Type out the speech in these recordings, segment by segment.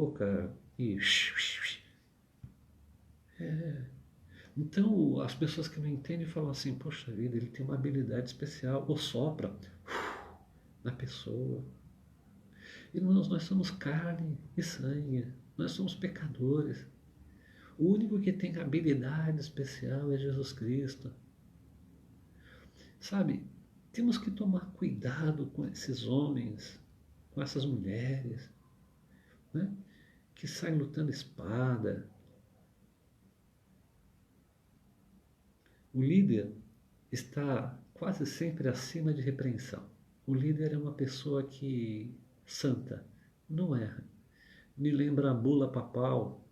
boca e... Então, as pessoas que não entendem falam assim, poxa vida, ele tem uma habilidade especial, ou sopra na pessoa. Irmãos, nós somos carne e sangue, nós somos pecadores. O único que tem habilidade especial é Jesus Cristo. Sabe, temos que tomar cuidado com esses homens, com essas mulheres, né, que saem lutando espada. O líder está quase sempre acima de repreensão. O líder é uma pessoa que santa, não erra. Me lembra a bula papal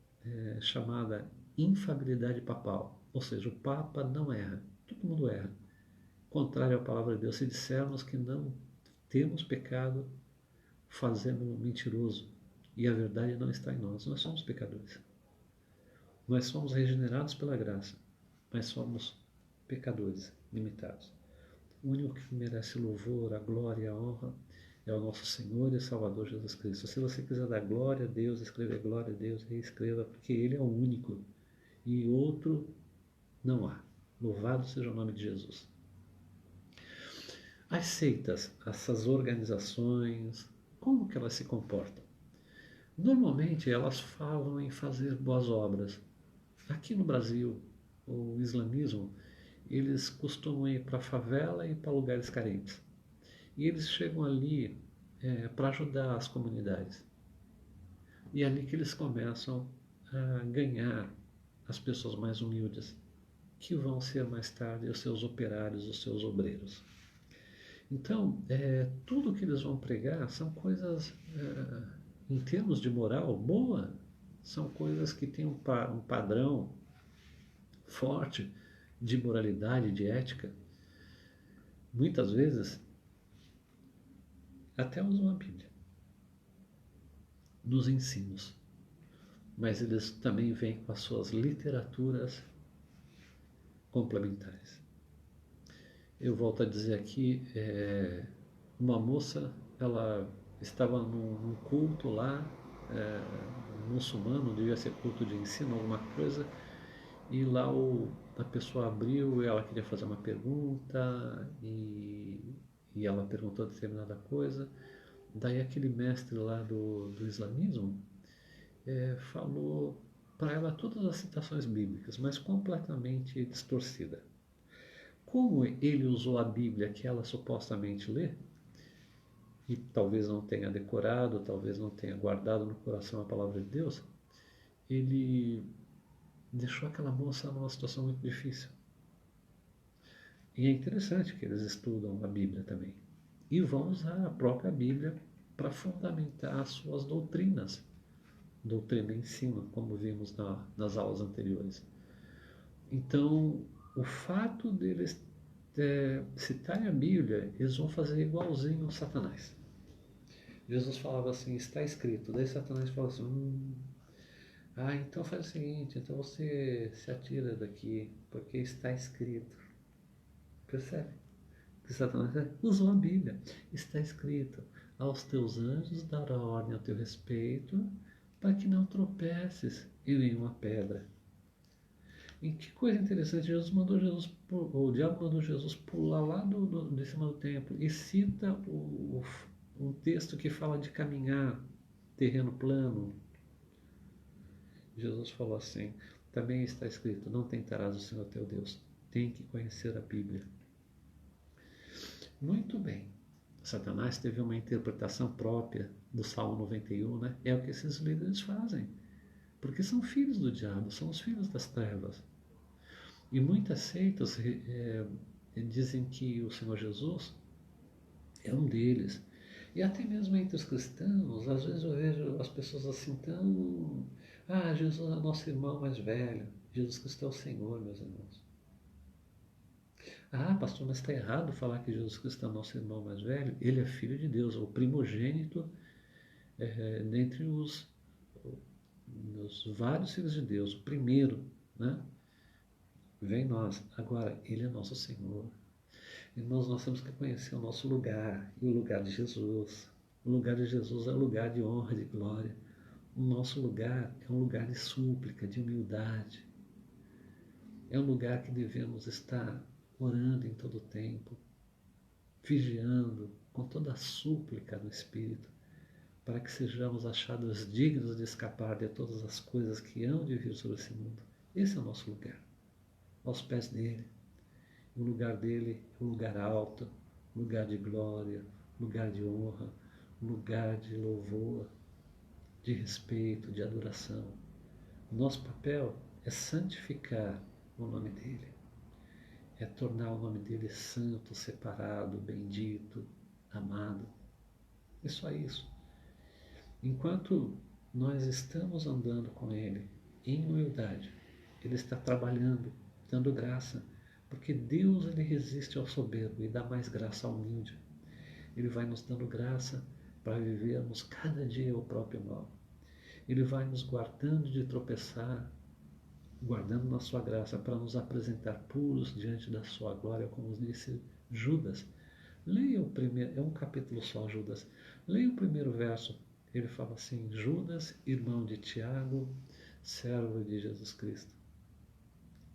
chamada infabilidade papal, ou seja, o Papa não erra, todo mundo erra. Contrário à palavra de Deus, se dissermos que não temos pecado, fazemos mentiroso e a verdade não está em nós. Nós somos pecadores. Nós somos regenerados pela graça, mas somos pecadores limitados. O único que merece louvor, a glória e a honra é o nosso Senhor e Salvador Jesus Cristo. Se você quiser dar glória a Deus, escrever glória a Deus, reescreva, porque Ele é o único e outro não há. Louvado seja o nome de Jesus. As seitas, essas organizações, como que elas se comportam? Normalmente elas falam em fazer boas obras. Aqui no Brasil, o islamismo, eles costumam ir para a favela e para lugares carentes. E eles chegam ali para ajudar as comunidades. E é ali que eles começam a ganhar as pessoas mais humildes, que vão ser mais tarde os seus operários, os seus obreiros. Então, tudo que eles vão pregar são coisas, em termos de moral, boa. São coisas que têm um padrão forte de moralidade, de ética. Muitas vezes, até usam a Bíblia nos ensinos. Mas eles também vêm com as suas literaturas complementares. Eu volto a dizer aqui, uma moça, ela estava num culto lá, muçulmano, devia ser culto de ensino, alguma coisa, e lá a pessoa abriu e ela queria fazer uma pergunta, e ela perguntou determinada coisa, daí aquele mestre lá do islamismo falou para ela todas as citações bíblicas, mas completamente distorcida. Como ele usou a Bíblia que ela supostamente lê, e talvez não tenha decorado, talvez não tenha guardado no coração a palavra de Deus, ele deixou aquela moça numa situação muito difícil. E é interessante que eles estudam a Bíblia também. E vão usar a própria Bíblia para fundamentar as suas doutrinas. Doutrina e ensino, como vimos nas aulas anteriores. Então, o fato deles citarem a Bíblia, eles vão fazer igualzinho Satanás. Jesus falava assim, está escrito. Daí Satanás fala assim, então faz o seguinte, então você se atira daqui, porque está escrito. Percebe? Que Satanás usou a Bíblia. Está escrito, aos teus anjos dará ordem a teu respeito, para que não tropeces em nenhuma pedra. E que coisa interessante, o diabo mandou Jesus pular lá de cima do templo e cita um texto que fala de caminhar, terreno plano. Jesus falou assim, também está escrito, não tentarás o Senhor teu Deus, tem que conhecer a Bíblia. Muito bem, Satanás teve uma interpretação própria do Salmo 91, né? É o que esses líderes fazem, porque são filhos do diabo, são os filhos das trevas. E muitas seitas dizem que o Senhor Jesus é um deles. E até mesmo entre os cristãos, às vezes eu vejo as pessoas assim tão... Jesus é nosso irmão mais velho. Jesus Cristo é o Senhor, meus irmãos. Pastor, mas está errado falar que Jesus Cristo é nosso irmão mais velho. Ele é filho de Deus, o primogênito dentre os vários filhos de Deus, o primeiro, né? Vem nós. Agora, Ele é nosso Senhor. Irmãos, nós temos que conhecer o nosso lugar e o lugar de Jesus. O lugar de Jesus é o lugar de honra, de glória. O nosso lugar é um lugar de súplica, de humildade. É um lugar que devemos estar orando em todo o tempo, vigiando com toda a súplica no Espírito, para que sejamos achados dignos de escapar de todas as coisas que hão de vir sobre esse mundo. Esse é o nosso lugar, aos pés dele. O lugar dele é um lugar alto, lugar de glória, lugar de honra, lugar de louvor, de respeito, de adoração. O nosso papel é santificar o nome dele, é tornar o nome dele santo, separado, bendito, amado. É só isso. Enquanto nós estamos andando com ele em humildade, ele está trabalhando, dando graça, porque Deus ele resiste ao soberbo e dá mais graça ao humilde. Ele vai nos dando graça para vivermos cada dia o próprio mal. Ele vai nos guardando de tropeçar, guardando na sua graça para nos apresentar puros diante da sua glória, como disse Judas. Leia o primeiro, é um capítulo só, Judas. Leia o primeiro verso. Ele fala assim: Judas, irmão de Tiago, servo de Jesus Cristo.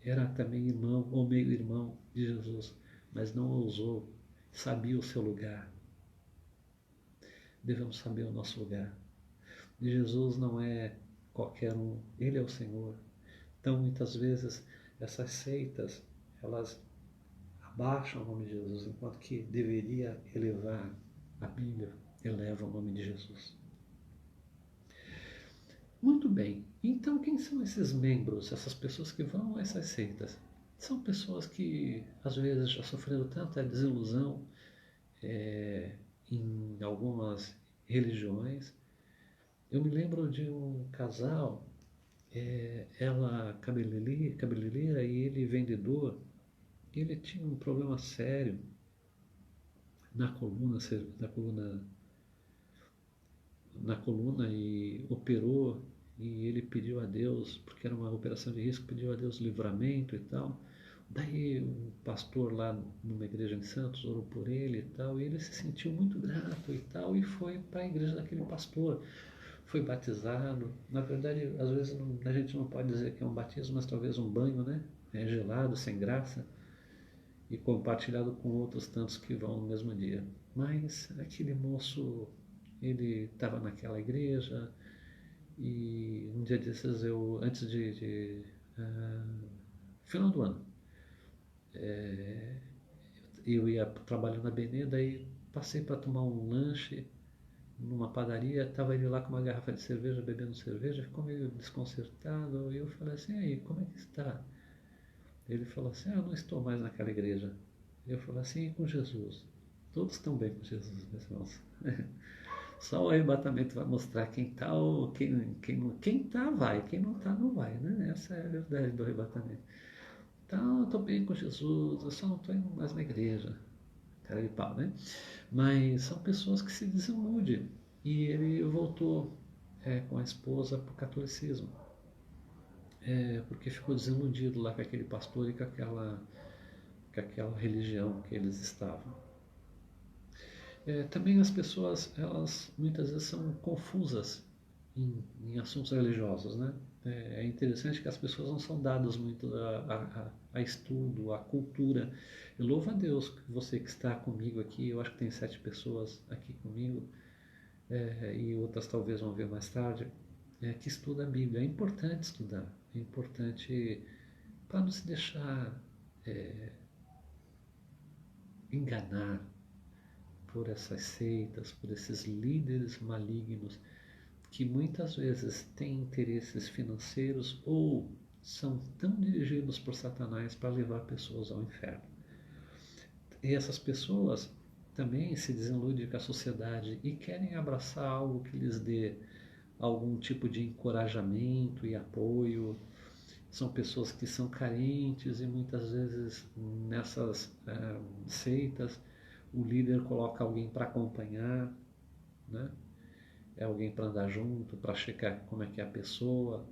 Era também irmão ou meio-irmão de Jesus, mas não ousou, sabia o seu lugar. Devemos saber o nosso lugar. Jesus não é qualquer um, ele é o Senhor. Então, muitas vezes, essas seitas, elas abaixam o nome de Jesus, enquanto que deveria elevar a Bíblia, eleva o nome de Jesus. Muito bem, então quem são esses membros, essas pessoas que vão a essas seitas? São pessoas que às vezes já sofreram tanta desilusão em algumas religiões. Eu me lembro de um casal, ela cabeleireira e ele vendedor. Ele tinha um problema sério na coluna e operou, e ele pediu a Deus, porque era uma operação de risco, pediu a Deus livramento e tal. Daí um pastor lá numa igreja em Santos orou por ele e tal, e ele se sentiu muito grato e tal, e foi para a igreja daquele pastor. Foi batizado. Na verdade, às vezes a gente não pode dizer que é um batismo, mas talvez um banho, né? É gelado, sem graça, e compartilhado com outros tantos que vão no mesmo dia. Mas aquele moço, ele estava naquela igreja, e um dia desses antes final do ano, eu ia trabalhar na Benê, daí passei para tomar um lanche numa padaria, estava ele lá com uma garrafa de cerveja, bebendo cerveja, ficou meio desconcertado, e eu falei assim: aí, como é que está? Ele falou assim: não estou mais naquela igreja. Eu falei assim: e com Jesus? Todos estão bem com Jesus, meus irmãos. Só o arrebatamento vai mostrar quem está ou quem tá vai, quem não está não vai, né? Essa é a verdade do arrebatamento. Então, eu estou bem com Jesus, eu só não estou indo mais na igreja. Cara de pau, né? Mas são pessoas que se desiludem. E ele voltou com a esposa para o catolicismo. Porque ficou desiludido lá com aquele pastor e com aquela religião que eles estavam. Também as pessoas, elas muitas vezes são confusas em assuntos religiosos, né? É interessante que as pessoas não são dadas muito a estudo, a cultura. Eu louvo a Deus que você que está comigo aqui, eu acho que tem 7 pessoas aqui comigo, e outras talvez vão ver mais tarde, que estuda a Bíblia. É importante estudar, é importante para não se deixar enganar por essas seitas, por esses líderes malignos que muitas vezes têm interesses financeiros ou são tão dirigidos por Satanás para levar pessoas ao inferno. E essas pessoas também se desiludem com a sociedade e querem abraçar algo que lhes dê algum tipo de encorajamento e apoio. São pessoas que são carentes e muitas vezes nessas seitas o líder coloca alguém para acompanhar, né? É alguém para andar junto, para checar como é que é a pessoa.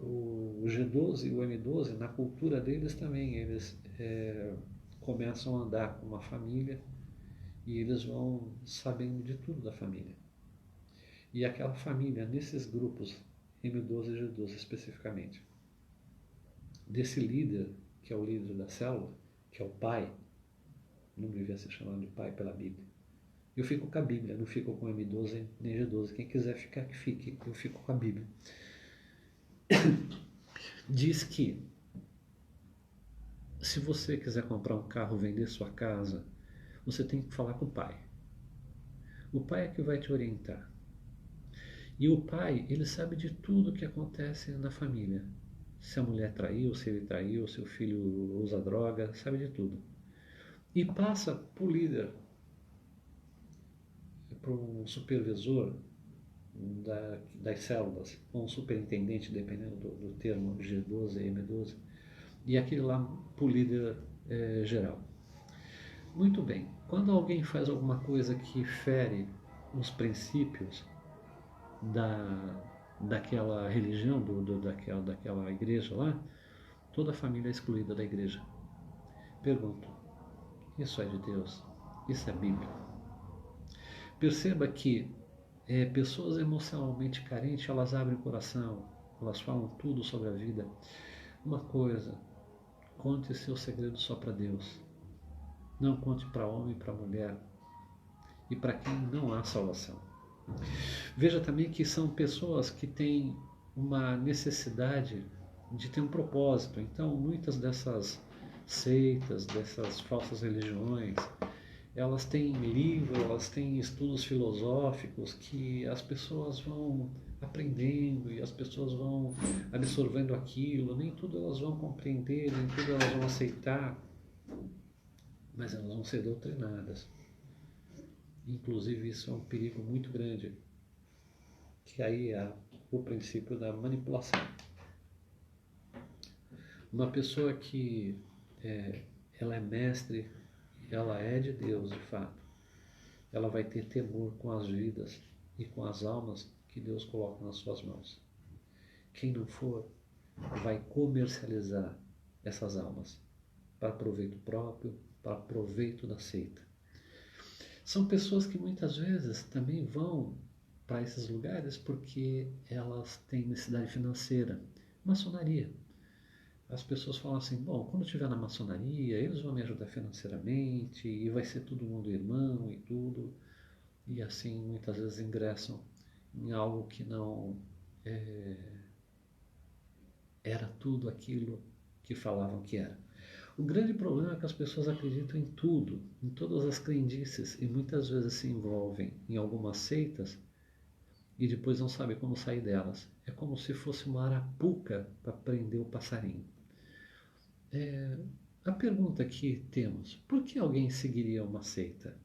O G12 e o M12, na cultura deles também, eles começam a andar com uma família e eles vão sabendo de tudo da família. E aquela família, nesses grupos, M12 e G12 especificamente, desse líder, que é o líder da célula, que é o pai, não devia ser chamado de pai pela Bíblia. Eu fico com a Bíblia, não fico com M12 nem G12. Quem quiser ficar, que fique. Eu fico com a Bíblia. Diz que se você quiser comprar um carro, vender sua casa, você tem que falar com o pai. O pai é que vai te orientar. E o pai, ele sabe de tudo que acontece na família. Se a mulher traiu, se ele traiu, se o filho usa droga, sabe de tudo. E passa para o líder, para um supervisor das células, ou um superintendente, dependendo do termo G12 e M12, e aquele lá para o líder geral. Muito bem, quando alguém faz alguma coisa que fere os princípios daquela religião, daquela igreja lá, toda a família é excluída da igreja. Pergunto, isso é de Deus? Isso é Bíblia? Perceba que pessoas emocionalmente carentes, elas abrem o coração, elas falam tudo sobre a vida. Uma coisa, conte seu segredo só para Deus. Não conte para homem e para mulher e para quem não há salvação. Veja também que são pessoas que têm uma necessidade de ter um propósito. Então, muitas dessas seitas, dessas falsas religiões, elas têm livros, elas têm estudos filosóficos que as pessoas vão aprendendo e as pessoas vão absorvendo aquilo. Nem tudo elas vão compreender, nem tudo elas vão aceitar, mas elas vão ser doutrinadas. Inclusive, isso é um perigo muito grande, que aí é o princípio da manipulação. Uma pessoa que ela é mestre, ela é de Deus de fato, ela vai ter temor com as vidas e com as almas que Deus coloca nas suas mãos. Quem não for, vai comercializar essas almas para proveito próprio, para proveito da seita. São pessoas que muitas vezes também vão para esses lugares porque elas têm necessidade financeira. Maçonaria. As pessoas falam assim, bom, quando eu estiver na maçonaria, eles vão me ajudar financeiramente e vai ser todo mundo irmão e tudo. E assim, muitas vezes ingressam em algo que não era tudo aquilo que falavam que era. O grande problema é que as pessoas acreditam em tudo, em todas as crendices, e muitas vezes se envolvem em algumas seitas e depois não sabem como sair delas. É como se fosse uma arapuca para prender o passarinho. A pergunta que temos, por que alguém seguiria uma seita?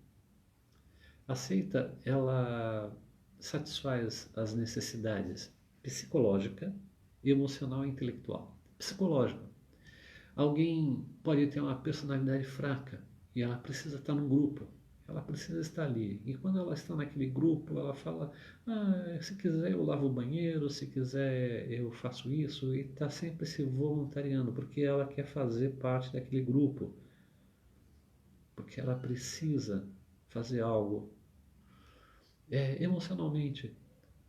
A seita, ela satisfaz as necessidades psicológica, emocional e intelectual. Psicológica. Alguém pode ter uma personalidade fraca e ela precisa estar num grupo, ela precisa estar ali. E quando ela está naquele grupo, ela fala, se quiser eu lavo o banheiro, se quiser eu faço isso, e está sempre se voluntariando, porque ela quer fazer parte daquele grupo, porque ela precisa fazer algo. Emocionalmente,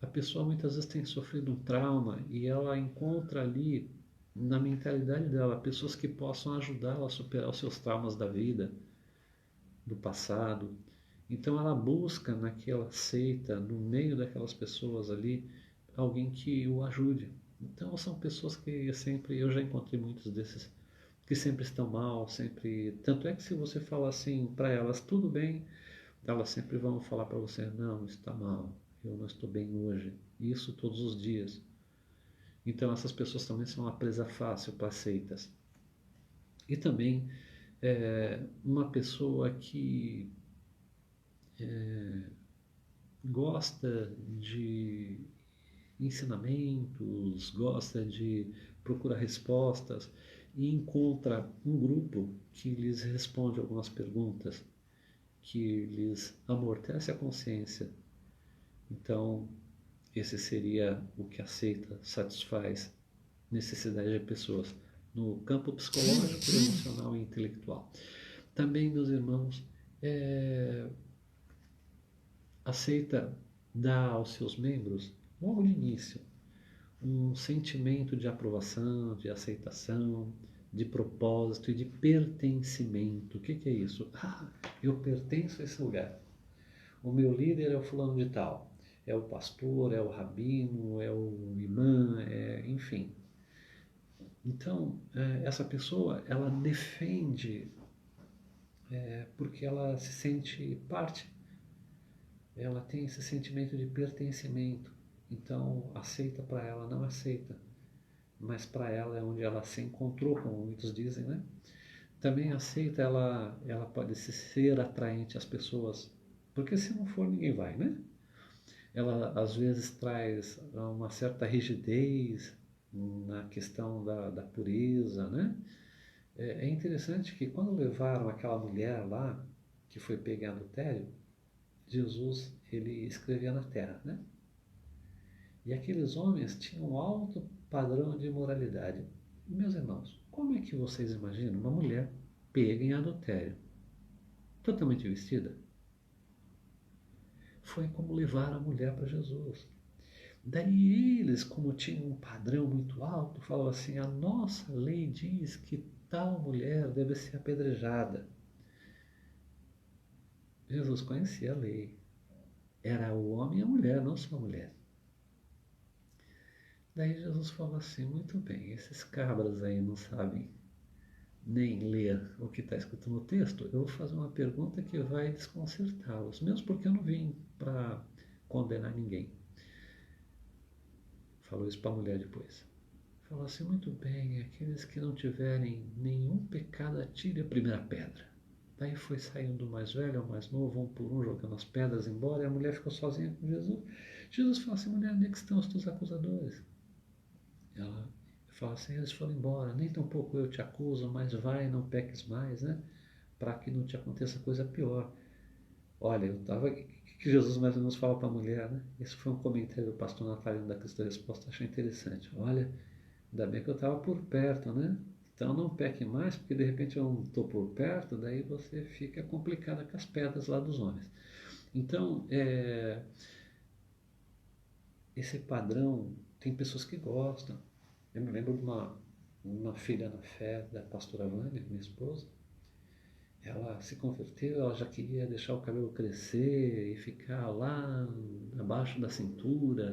a pessoa muitas vezes tem sofrido um trauma e ela encontra ali na mentalidade dela pessoas que possam ajudá-la a superar os seus traumas da vida, do passado. Então ela busca naquela seita, no meio daquelas pessoas ali, alguém que o ajude. Então são pessoas que eu já encontrei muitos desses que sempre estão mal, sempre. Tanto é que se você falar assim para elas, tudo bem, elas sempre vão falar para você, não, está mal, eu não estou bem hoje. Isso todos os dias. Então essas pessoas também são uma presa fácil para seitas. E também uma pessoa que gosta de ensinamentos, gosta de procurar respostas e encontra um grupo que lhes responde algumas perguntas, que lhes amortece a consciência. Então, esse seria o que a seita satisfaz necessidade de pessoas no campo psicológico, emocional e intelectual. Também, meus irmãos, a seita dá aos seus membros, logo de início, um sentimento de aprovação, de aceitação, de propósito e de pertencimento. O que é isso? Ah, eu pertenço a esse lugar. O meu líder é o fulano de tal. É o pastor, é o rabino, é o imã, enfim. Então, essa pessoa, ela defende porque ela se sente parte. Ela tem esse sentimento de pertencimento. Então, aceita para ela não aceita, mas para ela é onde ela se encontrou, como muitos dizem, né? Também aceita, ela pode ser atraente às pessoas, porque se não for, ninguém vai, né? Ela às vezes traz uma certa rigidez na questão da pureza, né? É interessante que quando levaram aquela mulher lá, que foi pega em adultério, Jesus, ele escrevia na terra, né? E aqueles homens tinham um alto padrão de moralidade. Meus irmãos, como é que vocês imaginam uma mulher pega em adultério, totalmente vestida? Foi como levar a mulher para Jesus. Daí eles, como tinham um padrão muito alto, falavam assim: a nossa lei diz que tal mulher deve ser apedrejada. Jesus conhecia a lei. Era o homem e a mulher, não só a mulher. Daí Jesus falou assim: muito bem, esses cabras aí não sabem nem ler o que está escrito no texto, eu vou fazer uma pergunta que vai desconcertá-los, mesmo porque eu não vim para condenar ninguém. Falou isso para a mulher depois. Falou assim: muito bem, aqueles que não tiverem nenhum pecado, atire a primeira pedra. Daí foi saindo o mais velho ao mais novo, um por um, jogando as pedras embora, e a mulher ficou sozinha com Jesus. Jesus falou assim: mulher, onde é que estão os teus acusadores? Ela fala assim: eles foram embora, nem tampouco eu te acuso, mas vai, não peques mais, né? Para que não te aconteça coisa pior. Olha, eu estava. O que Jesus mais ou menos fala para a mulher, né? Esse foi um comentário do pastor Natalino da Cristo Resposta, achei interessante. Olha, ainda bem que eu estava por perto, né? Então não peque mais, porque de repente eu não estou por perto, daí você fica complicada com as pedras lá dos homens. Então, esse padrão, tem pessoas que gostam. Eu me lembro de uma filha na fé da pastora Vânia, minha esposa. Ela se converteu, ela já queria deixar o cabelo crescer e ficar lá abaixo da cintura.